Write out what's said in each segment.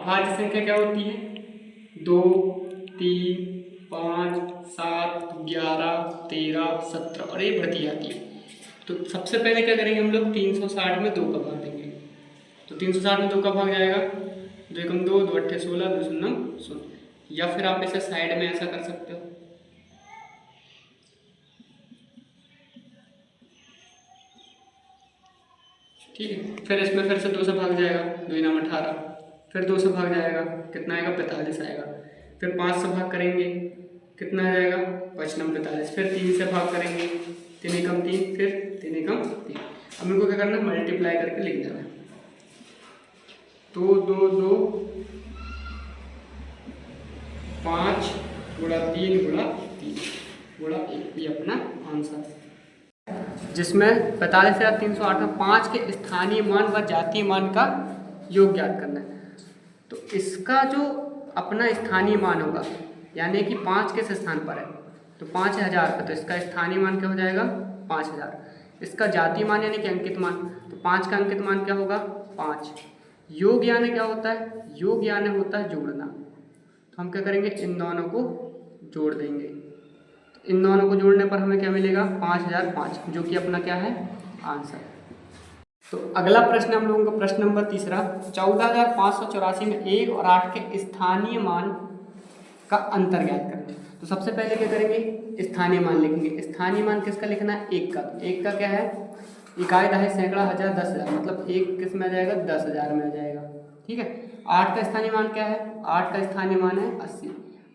अभाज्य संख्या क्या होती है? 2, 3, 5, 7, 11, 13, 17 और ये बढ़ती जाती है। तो सबसे पहले क्या करेंगे हम लोग? 360 में 2 का भाग देंगे। तो 360 में 2 का भाग जाएगा 2 एकम 2, 2 अट्ठे 16, 2 शून्यम 0। या फिर आप इसे साइड में ऐसा कर सकते हो, ठीक है। फिर इसमें फिर से 2 से भाग जाएगा, 2 नाम 18, फिर 2 से भाग जाएगा, कितना आएगा? 45 आएगा। फिर 5 से भाग करेंगे, कितना आ जाएगा? 5 नम 45। फिर 3 से भाग करेंगे, 3 एकम 3, फिर 3 एकम 3। अब इनको क्या करना है? मल्टीप्लाई करके लिख देना है। 2, 2, 2, 5 गुणा 3 गुणा 3 गुणा 1, ये अपना आंसर है। जिसमें 45,308 में 5 के स्थानीय मान व जातीय मान का योग ज्ञात करना है। तो इसका जो अपना स्थानीय मान होगा, यानी कि 5 किस स्थान पर है? तो 5000 पर, तो इसका स्थानीय मान क्या हो जाएगा? 5000। इसका जातीय मान यानी कि अंकित मान, तो 5 का अंकित मान क्या होगा? 5। योग यानी क्या होता है? योग यानी होता है जोड़ना। तो हम क्या करेंगे? इन दोनों को जोड़ देंगे। इन दोनों को जोड़ने पर हमें क्या मिलेगा? 5005, जो कि अपना क्या है? आंसर। तो अगला प्रश्न हम लोगों का प्रश्न नंबर 3, 14,584 में 1 और 8 के स्थानीय मान का अंतर ज्ञात करें। तो सबसे पहले क्या करेंगे? स्थानीय मान लिखेंगे। स्थानीय मान किसका लिखना है? 1 का। तो 1 का क्या है? इकाई, दहाई, सैकड़ा, हजार, 10,000, मतलब 1 किस में आ जाएगा? 10,000 में आ जाएगा, ठीक है। 8 का स्थानीय मान क्या है? 8 का स्थानीय मान है 80।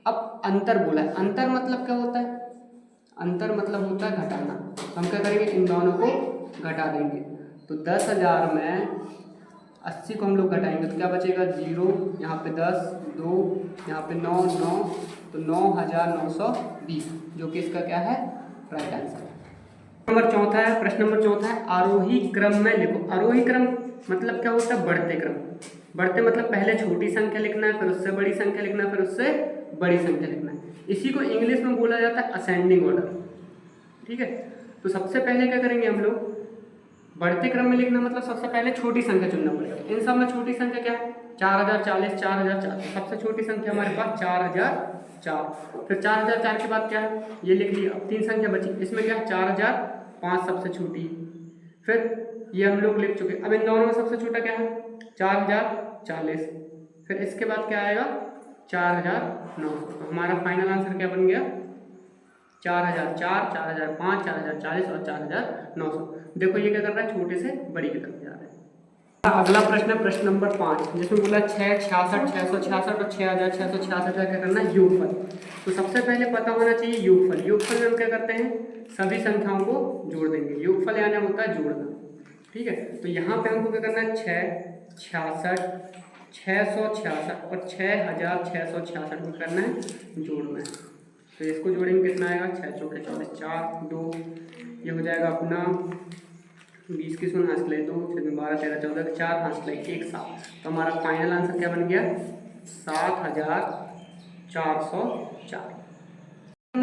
अब अंतर बोला है, अंतर मतलब क्या होता है? अंतर मतलब होता है घटाना। तो हम क्या करेंगे? इन दोनों को घटा देंगे। तो 10,000 में 80 को हम लोग घटाएंगे तो क्या बचेगा? 0, यहाँ पे 10, 2, यहाँ पे 9, 9, तो 9,920, जो कि इसका क्या है? Right answer. नंबर 4 है, प्रश्न नंबर 4 है, आरोही क्रम में लिखो। आरोही क्रम मतलब क्या होता है? बढ़ते क्रम। बढ़ते मतलब पहले छोटी संख्या लिखना है, फिर उससे बड़ी संख्या लिखना है, फिर उससे बड़ी संख्या लिखना है। इसी को इंग्लिश में बोला जाता है असेंडिंग ऑर्डर, ठीक है। तो सबसे पहले क्या करेंगे हम लोग? बढ़ते क्रम में लिखना मतलब सबसे पहले छोटी संख्या चुनना पड़ेगा। इन सब में छोटी संख्या क्या है? 4040, 4004। सबसे छोटी संख्या हमारे पास 4004। फिर 4004 के बाद क्या है? ये लिख लिया। अब 3 संख्या बची, इसमें क्या है? 4005 सबसे छोटी। फिर ये हम लोग लिख चुके। अब इन दोनों में सबसे छोटा क्या है? 4040। फिर इसके बाद क्या आएगा? 4900। तो हमारा फाइनल आंसर क्या बन गया? 4004, 4005, 4040 और 4900। देखो ये क्या कर रहा है? छोटे से बड़ी की तरफ जा रहा है। अगला प्रश्न है प्रश्न नंबर 5, जिसमें बोला 6, 66, 666 और 6666 का क्या करना है? योगफल। तो सबसे पहले पता होना चाहिए योगफल। योगफल में हम क्या करते हैं? सभी संख्याओं को जोड़ देंगे। योगफल यानी होता है जोड़ना, ठीक है। तो यहाँ पे हमको क्या करना है? 6, 66, 666 और 6666 को करना है जोड़ना है। तो इसको जोड़ेंगे, कितना आएगा? 6 चौके 24, 4, 2, ये हो जाएगा अपना 20 की 0 हंस ले 2, 12, 13, 14, 4 हंस ले 1, 7। तो हमारा फाइनल आंसर क्या बन गया? 7404।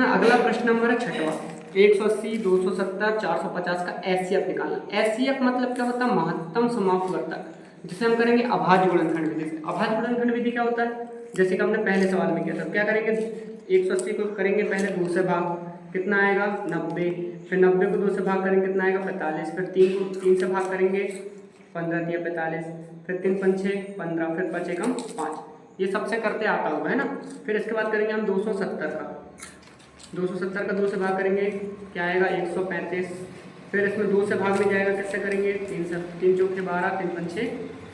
अगला प्रश्न नंबर है 6वां, 180, 270, 450 का एचसीएफ निकालना। एचसीएफ मतलब क्या होता है? महत्तम समापवर्तक, जिसे हम करेंगे अभाज्य गुणनखंड विधि से। अभाज्य गुणनखंड विधि क्या होता है? जैसे कि हमने पहले सवाल में किया था। क्या करेंगे? 180 को करेंगे पहले 2 से भाग, कितना आएगा? 90। फिर 90 को 2 से भाग करेंगे, कितना आएगा? 45। फिर 3 को 3 से भाग करेंगे, 15 दिया 45। फिर 3 पंचे 15, फिर 5 एकम 5। ये सबसे करते आता होगा, है ना। फिर इसके बाद करेंगे हम 270 का। 270 का 2 से भाग करेंगे, क्या आएगा? 135। फिर इसमें 2 से भाग में जाएगा, किससे करेंगे? 3 से। 3 चौके 12, 3 पंचे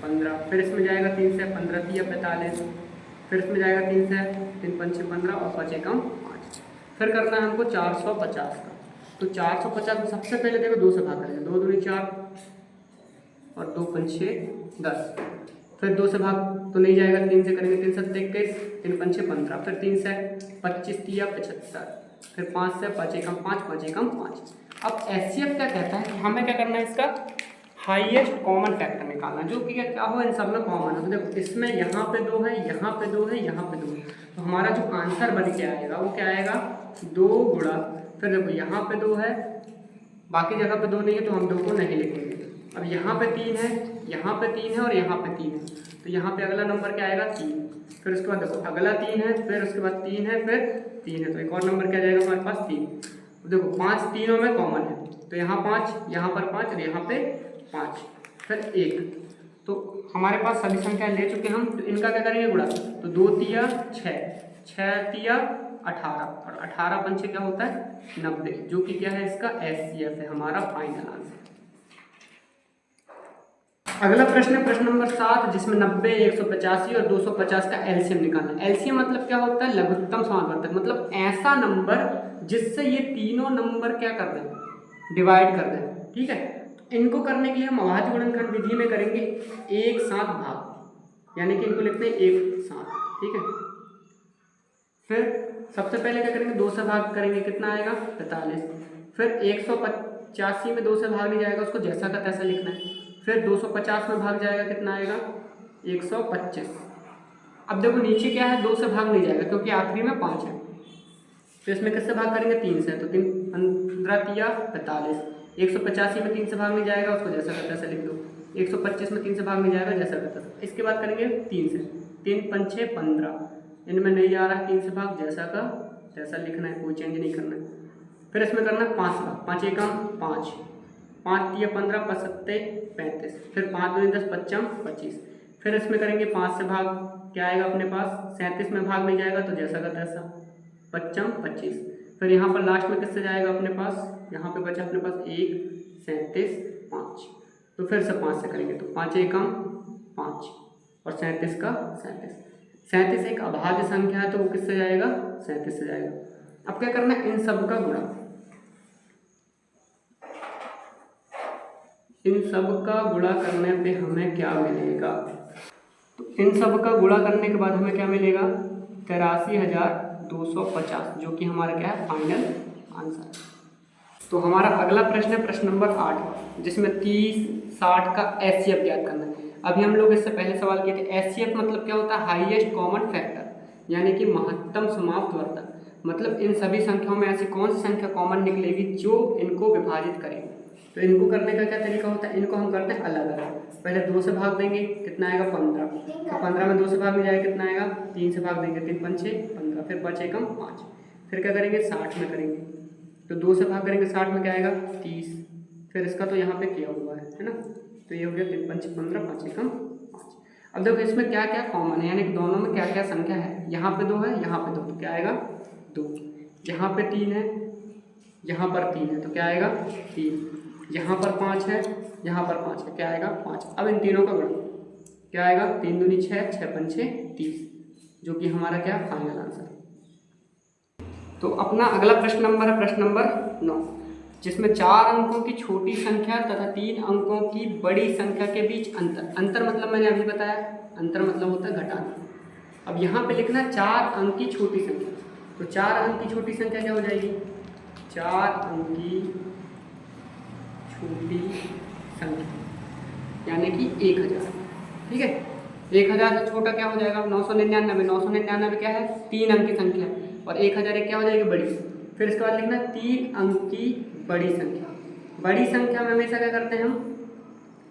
15। फिर इसमें जाएगा 3 से, 15 दिया 45। फिर इसमें जाएगा 3 से, 3 पंचे 15 और 5 एकम 5। फिर करना है हमको 450 का। तो 450 में सबसे पहले देखो 2 से भाग करेंगे, 2 दूनी 4 और 2 पंचे 10। फिर 2 से भाग तो नहीं जाएगा, 3 से करेंगे, 3 7 21, 3 पंचे 15। फिर 3 से 25 दिया 75। फिर 5 से 5 एकम 5, 5 एकम 5। अब एचसीएफ क्या कहता है कि हमें क्या करना है? इसका हाईएस्ट कॉमन फैक्टर निकालना, जो कि क्या हो? इन सब में कॉमन है। तो देखो इसमें यहाँ पे 2 है, यहाँ पे 2 है, यहाँ पे 2 है। तो हमारा जो आंसर बन के आएगा वो क्या आएगा? 2 गुणा, फिर देखो यहाँ पे 2 है, बाकी जगह पे 2 नहीं है, तो हम 2 को नहीं लिखेंगे। अब यहाँ पे 3 है, यहाँ पे 3 है और यहाँ पे 3 है। तो यहाँ पे अगला नंबर क्या आएगा 3, फिर उसके बाद देखो अगला 3 है, फिर उसके बाद 3 है, फिर 3 है, तो एक और नंबर क्या जाएगा हमारे पास 3। देखो 5 तीनों में कॉमन है, तो यहाँ 5, यहाँ पर 5 और यहाँ पे 5, फिर 1। तो हमारे पास सभी संख्या ले चुके हम, तो इनका क्या करेंगे गुणा, तो 2 तिया 6, 6 तिया 18 और 18 पंचे क्या होता है 90, जो कि क्या है इसका HCF है, हमारा फाइनल आंसर। अगला प्रश्न है प्रश्न नंबर 7, जिसमें 90, 185 और 250 का एलसीएम निकालना। एलसीएम मतलब क्या होता है, लघुत्तम समानुपातक, मतलब ऐसा नंबर जिससे ये तीनों नंबर क्या कर दें, डिवाइड कर दें। ठीक है, इनको करने के लिए हम अभाज्य गुणनखंड विधि में करेंगे एक साथ भाग, यानी कि इनको लिखते हैं एक साथ। ठीक है, फिर सबसे पहले क्या करेंगे 2 से भाग करेंगे, कितना आएगा 45, फिर 185 में 2 से भाग नहीं जाएगा, उसको जैसा का तैसा लिखना है, फिर 250 में भाग जाएगा, कितना आएगा 125। अब देखो नीचे क्या है 2 से भाग नहीं जाएगा क्योंकि आखिरी में 5 है, तो इसमें किससे भाग करेंगे 3 से, तो 3 15 तिया 45, 185 में 3 से भाग नहीं जाएगा, उसको जैसा का तैसा लिख दो, 125 में 3 से भाग नहीं जाएगा, जैसा का तैसा। इसके बाद करेंगे 3 से, 3 पंचे 15, इनमें नहीं आ रहा है 3 से भाग, जैसा का तैसा लिखना है, कोई चेंज नहीं करना है। फिर इसमें करना है 5 भाग, 5 एकम 5, 5 तिया 15, 5 सत्ते 35, फिर 5 दूनी 10, 55 25। फिर इसमें करेंगे 5 से भाग, क्या आएगा अपने पास 37 में भाग नहीं जाएगा, तो जैसा का तैसा 55 25। फिर यहाँ पर लास्ट में किससे जाएगा अपने पास, यहाँ पे बचा अपने पास 1 37 5, तो फिर से 5 से करेंगे, तो 5 एकम 5 और 37 का 37। 37 एक अभाज्य संख्या है, तो वो किससे जाएगा 37 से जाएगा। अब क्या करना है इन सब का गुणा, इन सब का गुणा करने पे हमें क्या मिलेगा, तो इन सब का गुणा करने के बाद हमें क्या मिलेगा 83,250, जो कि हमारा क्या है फाइनल आंसर। तो हमारा अगला प्रश्न है प्रश्न नंबर 8, जिसमें 30 60 का HCF ज्ञात करना है। अभी हम लोग इससे पहले सवाल किए थे, HCF मतलब क्या होता है हाईएस्ट कॉमन फैक्टर, यानी कि महत्तम समाप्त वर्धक, मतलब इन सभी संख्याओं में ऐसी कौन सी संख्या कॉमन निकलेगी जो इनको विभाजित करेगी। तो इनको करने का क्या तरीका होता है, इनको हम करते हैं अलग अलग। पहले 2 से भाग देंगे, कितना आएगा 15, तो 15 में 2 से भाग नहीं जाएगा, कितना आएगा 3 से भाग देंगे, 3 पंचे 15, फिर 5 एकम 5। फिर क्या करेंगे 60 में करेंगे, तो 2 से भाग करेंगे 60 में क्या आएगा 30, फिर इसका तो यहाँ पे किया हुआ है ना, तो ये हो गया 3 पंचे 15, 5 एकम 5। अब देखो इसमें क्या क्या कॉमन है, यानी कि दोनों में क्या क्या संख्या है, यहाँ पे 2 है, यहाँ पे 2, तो क्या आएगा 2, यहाँ पे 3 है, यहाँ पर 3 है, तो क्या आएगा 3, यहाँ पर 5 है, यहाँ पर 5 है, क्या आएगा 5। अब इन तीनों का गुणा क्या आएगा 3 दूनी 6, 6 पंचे 30, जो कि हमारा क्या फाइनल आंसर। तो अपना अगला प्रश्न नंबर है प्रश्न नंबर 9, जिसमें 4 अंकों की छोटी संख्या तथा 3 अंकों की बड़ी संख्या के बीच अंतर। अंतर मतलब मैंने अभी बताया, अंतर मतलब होता है घटाना। अब यहाँ पे लिखना है 4 अंक की छोटी संख्या, तो 4 अंक की छोटी संख्या क्या हो जाएगी 4 अंक की छोटी संख्या, यानी कि 1000। ठीक है, 1000 से छोटा क्या हो जाएगा 999। 999 क्या है 3 अंक की संख्या, और 1000 क्या हो जाएगी बड़ी। फिर इसके बाद लिखना 3 अंक की बड़ी संख्या। बड़ी संख्या में हमेशा क्या करते हैं हम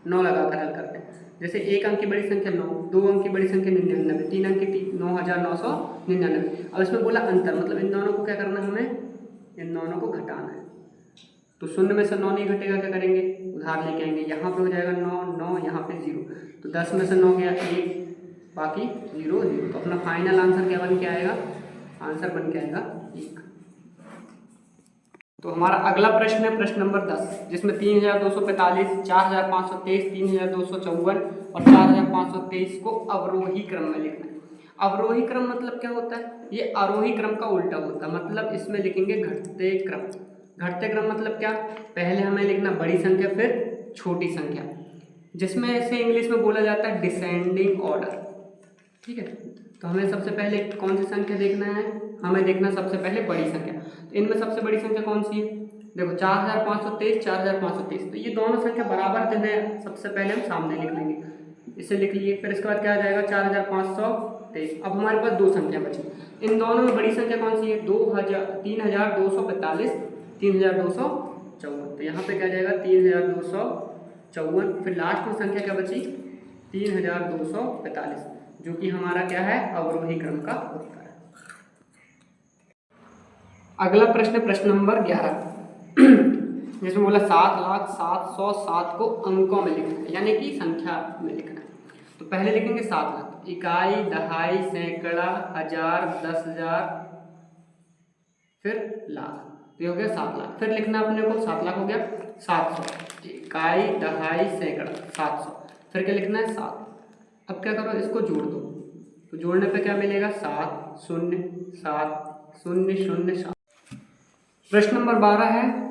9 लगाकर हल करते हैं। जैसे 1 अंक की बड़ी संख्या 9, 2 अंक की बड़ी संख्या 99, 3 अंक की 9999। अब इसमें बोला अंतर, मतलब इन दोनों को क्या करना है हमें, इन दोनों को घटाना है। तो 0 में से 9 नहीं घटेगा, क्या करेंगे उधार लेके आएंगे, यहाँ पे हो जाएगा 9 9, यहाँ पे 0, तो 10 में से 9 गया 1, बाकी 0 0, तो अपना फाइनल आंसर क्या बन के आएगा, आंसर बन के आएगा 1। तो हमारा अगला प्रश्न है प्रश्न नंबर 10, जिसमें 3245, 4523, 3254 और 4523 को अवरोही क्रम में लिखना है। अवरोही क्रम मतलब क्या होता है, ये आरोही क्रम का उल्टा होता है, मतलब इसमें लिखेंगे घटते क्रम। घटते क्रम मतलब क्या, पहले हमें लिखना बड़ी संख्या फिर छोटी संख्या, जिसमें इसे इंग्लिश में बोला जाता है डिसेंडिंग ऑर्डर। ठीक है, तो हमें सबसे पहले कौन सी संख्या देखना है, हमें देखना सबसे पहले बड़ी संख्या। तो इनमें सबसे बड़ी संख्या कौन सी है, देखो 4523, 4523, तो ये दोनों संख्या बराबर देने, सबसे पहले हम सामने लिख लेंगे, इसे लिख लिए। फिर इसके बाद क्या आ जाएगा 4523। अब हमारे पास 2 संख्या बची, इन दोनों में बड़ी संख्या कौन सी है 3245, 3254, तो यहाँ पे क्या जाएगा 3254। फिर लास्ट में संख्या क्या बची 3245, जो कि हमारा क्या है, अवरोही क्रम का उत्तर है। अगला प्रश्न, प्रश्न नंबर 11, जिसमें बोला 7,07,007 को अंकों में लिखना है, यानी कि संख्या में लिखना है। तो पहले लिखेंगे 7,00,000, इकाई, दहाई, सैकड़ा, हजार, 10,000, फिर लाख, तो ये हो गया 7,00,000। फिर लिखना अपने को 7,00,000 हो गया 700, इकाई, दहाई, सैकड़ा, 700, फिर क्या लिखना है 7। अब क्या करो, इसको जोड़ दो, तो जोड़ने पे क्या मिलेगा 7 0 7 0 0 7। प्रश्न नंबर 12 है,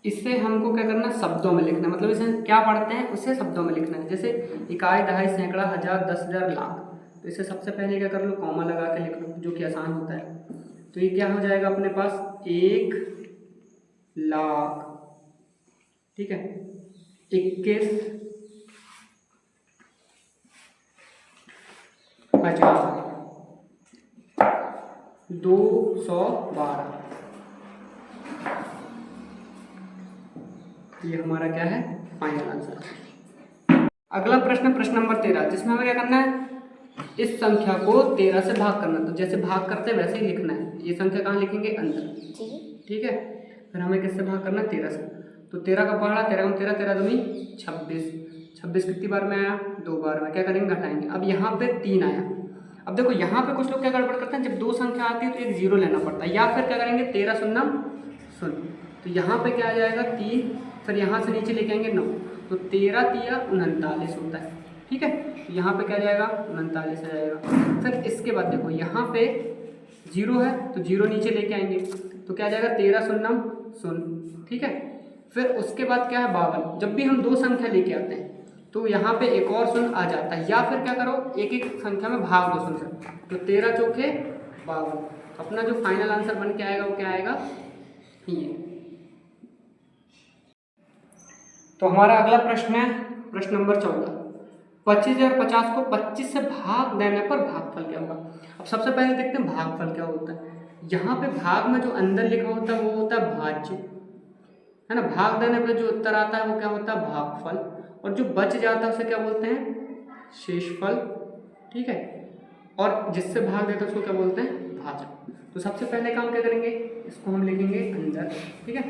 इससे हमको क्या करना, शब्दों में लिखना, मतलब इसे क्या पढ़ते हैं उसे शब्दों में लिखना है। जैसे इकाई, दहाई, सैकड़ा, हजार, 10,000, लाख, तो इसे सबसे पहले क्या कर लो, कॉमा लगा के लिख लो, जो कि आसान होता है। तो ये क्या हो जाएगा अपने पास, 1,00,000, ठीक है, 21,000, 212, ये हमारा क्या है, फाइनल आंसर। अगला प्रश्न, प्रश्न नंबर 13, जिसमें हमें क्या करना है, इस संख्या को 13 से भाग करना। तो जैसे भाग करते हैं वैसे ही लिखना है। ये संख्या कहाँ लिखेंगे, अंदर, ठीक है। फिर हमें किससे भाग करना है, 13 से। तो 13 का पहाड़ा, 13 13 13 दूनी 26, 26 कितनी बार में आया, 2 बार में। क्या करेंगे, घटाएंगे। अब यहाँ पे 3 आया। अब देखो यहाँ पे कुछ लोग क्या गड़बड़ करते हैं, जब 2 संख्या आती है तो एक 0 लेना पड़ता है, या फिर क्या करेंगे 13 शून्य 0, तो यहाँ पे क्या आ जाएगा 3, फिर यहाँ से नीचे लेके आएंगे 9, तो 13 तिया 39 होता है, ठीक है। तो यहाँ पे क्या जाएगा, 39 आ जाएगा। फिर इसके बाद देखो यहाँ पे 0 है, तो 0 नीचे लेके आएंगे, तो क्या जाएगा 13 शून्य 0, ठीक है। फिर उसके बाद क्या है 52। जब भी हम 2 संख्या लेके आते हैं तो यहाँ पे एक और शून्य आ जाता है, या फिर क्या करो, एक एक संख्या में भाग दो शून्य से, तो 13 चौके 52। अपना जो फाइनल आंसर बन के आएगा वो क्या आएगा, ये। तो हमारा अगला प्रश्न है, प्रश्न नंबर 14, 25,050 को 25 से भाग देने पर भागफल क्या होगा। अब सबसे पहले देखते हैं भागफल क्या होता है। यहाँ पे भाग में जो अंदर लिखा होता है वो होता है भाज्य, है ना। भाग देने पे जो उत्तर आता है वो क्या होता है, भागफल, और जो बच जाता है उसे क्या बोलते हैं, शेषफल, ठीक है। और जिससे भाग देता है उसको क्या बोलते हैं, भाजक। तो सबसे पहले काम क्या करेंगे, इसको हम लिखेंगे अंदर, ठीक है।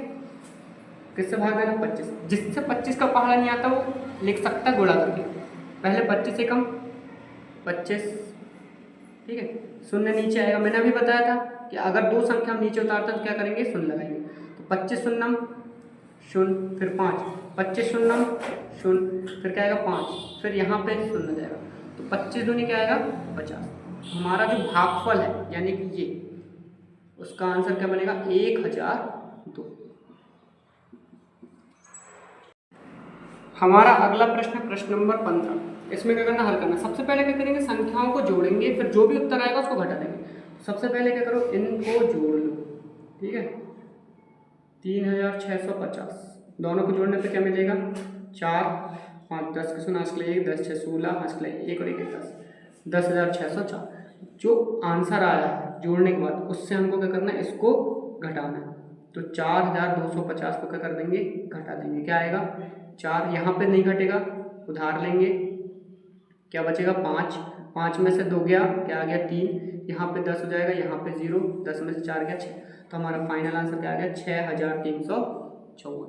किससे भाग देना, 25। जिससे 25 का पहाड़ा नहीं आता वो लिख सकता गुणा करके। पहले 25 से कम 25, ठीक है, शून्य नीचे आएगा। मैंने अभी बताया था कि अगर 2 संख्या हम नीचे उतारते हैं तो क्या करेंगे, शून्य लगाएंगे। तो 25 शून्य 0, फिर 5, 25 शून्य 0, फिर क्या आएगा 5, फिर यहाँ पे शून्य जाएगा, तो 25 दूनी क्या आएगा 50। हमारा जो भागफल है यानी कि ये, उसका आंसर क्या बनेगा, 1002। हमारा अगला प्रश्न, प्रश्न नंबर 15, इसमें क्या करना, हल करना। सबसे पहले क्या करेंगे, संख्याओं को जोड़ेंगे, फिर जो भी उत्तर आएगा उसको घटा देंगे। सबसे पहले क्या करो, इनको जोड़ लो, ठीक है। 3,650, दोनों को जोड़ने पे क्या मिलेगा, 4 5 10 के 1 10 6 16 5 1 और 1 10, 10,604। जो आंसर आया है जोड़ने के बाद उससे हमको क्या करना है, इसको घटाना है। तो 4,250 को क्या कर देंगे, घटा देंगे। क्या आएगा 4, यहाँ पे नहीं घटेगा, उधार लेंगे, क्या बचेगा 5, 5 में से 2 गया, क्या आ गया 3, यहाँ पे 10 हो जाएगा, यहाँ पे 0, 10 में से 4 गया 6, तो हमारा फाइनल आंसर क्या आ गया, 6,354।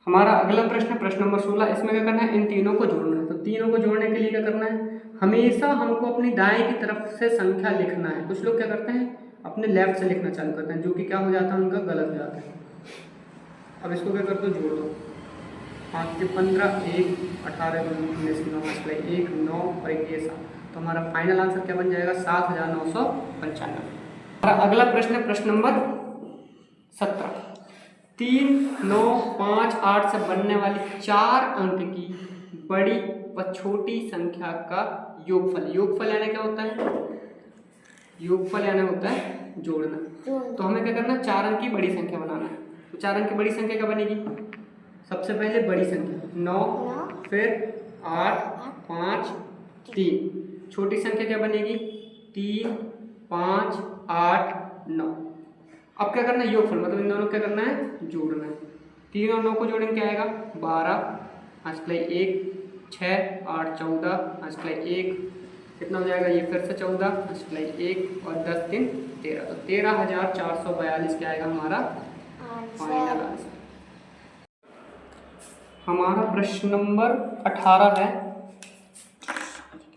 हमारा अगला प्रश्न, प्रश्न नंबर 16, इसमें क्या करना है, इन तीनों को जोड़ना है। तो तीनों को जोड़ने के लिए क्या करना है, हमेशा हमको अपनी दाएं की तरफ से संख्या लिखना है। कुछ लोग क्या करते हैं, अपने लेफ्ट से लिखना चालू करते हैं, जो कि क्या हो जाता है, उनका गलत हो जाता है। अब इसको क्या करते हो, जोड़ दो, 5 के 15, 1 18 19 9 1 9 और 1 ये 7, तो हमारा फाइनल आंसर क्या बन जाएगा, 7,995। हमारा अगला प्रश्न, प्रश्न नंबर 17, 3 9 5 8 से बनने वाली 4 अंक की बड़ी व छोटी संख्या का योगफल। योगफल यानी क्या होता है, योगफल यानी होता है जोड़ना। तो हमें क्या करना है, 4 अंक की बड़ी संख्या बनाना है। तो 4 अंक की बड़ी संख्या क्या बनेगी, सबसे पहले बड़ी संख्या 9, फिर 8 5 3, छोटी संख्या क्या बनेगी 3 5 8 9। अब क्या करना है, योगफल, मतलब इन दोनों क्या करना है, जोड़ना है। 3 और 9 को जोड़ेंगे क्या आएगा 12, 5 1 6 8 14 5 1 कितना हो जाएगा, ये फिर से 14 5 1 और 10 3 13, तो 13,442 क्या आएगा हमारा फाइनल आंसर। हमारा प्रश्न नंबर 18 है।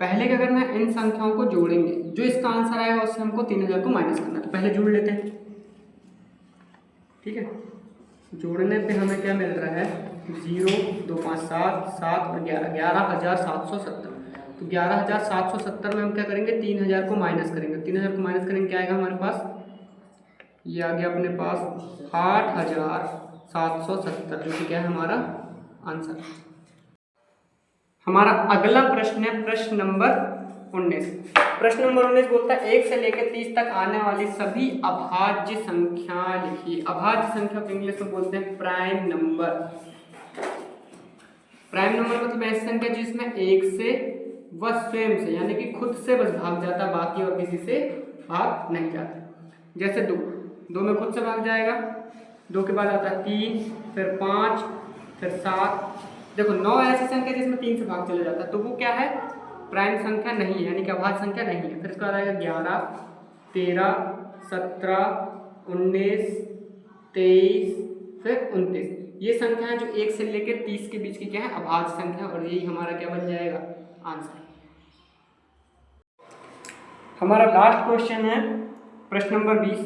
पहले क्या करना है, इन संख्याओं को जोड़ेंगे, जो इसका आंसर आएगा उससे हमको 3000 को माइनस करना है। तो पहले जोड़ लेते हैं, ठीक है। जोड़ने पे हमें क्या मिल रहा है, 0 2 5 7 7 और 11 11,770। तो 11,770 में हम क्या करेंगे, 3000 को माइनस करेंगे। 3000 को माइनस करेंगे, क्या आएगा हमारे पास, ये आ गया अपने पास 8,770, जो कि क्या है हमारा आंसर। हमारा अगला प्रश्न है प्रश्न नंबर 19। प्रश्न नंबर 19 बोलता है 1 से लेकर 30 तक आने वाली सभी अभाज्य संख्या लिखिए। अभाज्य संख्या को इंग्लिश में बोलते हैं प्राइम नंबर। प्राइम नंबर मतलब ऐसी संख्या जिसमें 1 से व स्वयं से यानी कि खुद से बस भाग जाता, बाकी और किसी से भाग नहीं जाता। जैसे 2 में खुद से भाग जाएगा, 2 के बाद आता है 3, फिर 5, फिर 7। देखो 9 ऐसी संख्या जिसमें 3 से भाग चला जाता है, तो वो क्या है, प्राइम संख्या नहीं है, यानी कि अभाज्य संख्या नहीं है। फिर इसके बाद आएगा 11 13 17 19 23 फिर 29। ये संख्याएं जो 1 से लेकर 30 के बीच की क्या है, अभाज्य संख्या, और यही हमारा क्या बन जाएगा आंसर। हमारा लास्ट क्वेश्चन है प्रश्न नंबर 20।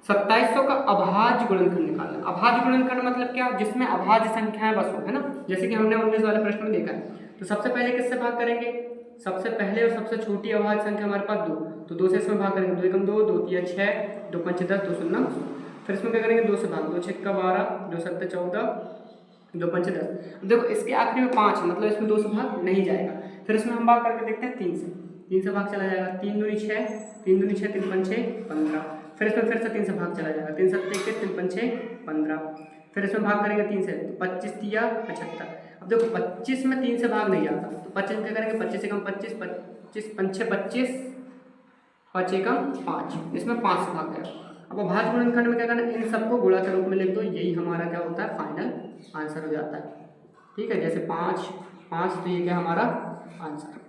2700 का अभाज्य गुणनखंड निकालना। अभाज्य गुणनखंड मतलब क्या, जिसमें अभाज्य संख्याएं बस हो, है ना, जैसे कि हमने 19 वाले प्रश्न में देखा है। तो सबसे पहले किससे भाग करेंगे, सबसे पहले और सबसे छोटी अभाज्य संख्या हमारे पास 2, तो 2 से इसमें भाग करेंगे, 2 एकम 2 2 3 6 2 5 10 2 शून्य। फिर इसमें क्या करेंगे, 2 से भाग, 2 6 12 2 7 14 2 5 10। देखो इसके आखिरी में 5 है, मतलब इसमें 2 से भाग नहीं जाएगा। फिर इसमें हम भाग करके देखते हैं 3 से भाग चला जाएगा, 3 दूनी 6 3 दूनी 6 3 5 6 15। फिर इसमें फिर से 3 से भाग चला जाएगा, 3 7 21 3 5 6 15। फिर इसमें भाग करेंगे 3 से, तो 25 3 75। अब देखो 25 में 3 से भाग नहीं जाता, तो 25 क्या करेंगे, 25 एकम 25 25 5 6 25 5 एकम 5, इसमें 5 से भाग गया। अब अभाज्य गुणनखंड में क्या करना है, इन सबको गुणा के रूप में लिख दो, यही हमारा क्या होता है फाइनल आंसर हो जाता है। ठीक है, जैसे 5 5, तो ये क्या हमारा आंसर।